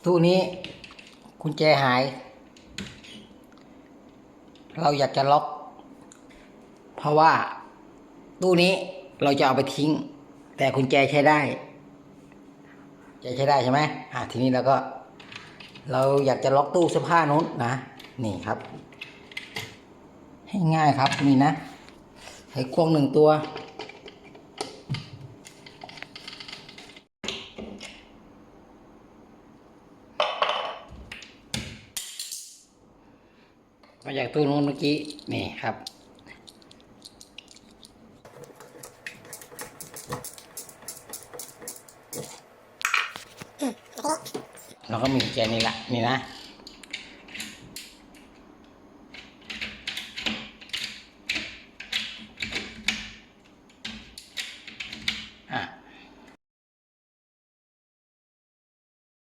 ตู้นี้กุญแจหาย เราอยากจะล็อก เพราะว่าตู้นี้เราจะเอาไปทิ้ง แต่กุญแจใช้ได้ใช่ไหมทีนี้เราอยากจะล็อกตู้เสื้อผ้านู้นนะนี่ครับ ให้ง่ายครับนี่นะไขควง1 ตัวมาจากตู้นู้นเมื่อกี้นี่ครับเราก็มีกุญแจนี่แหละนี่นะ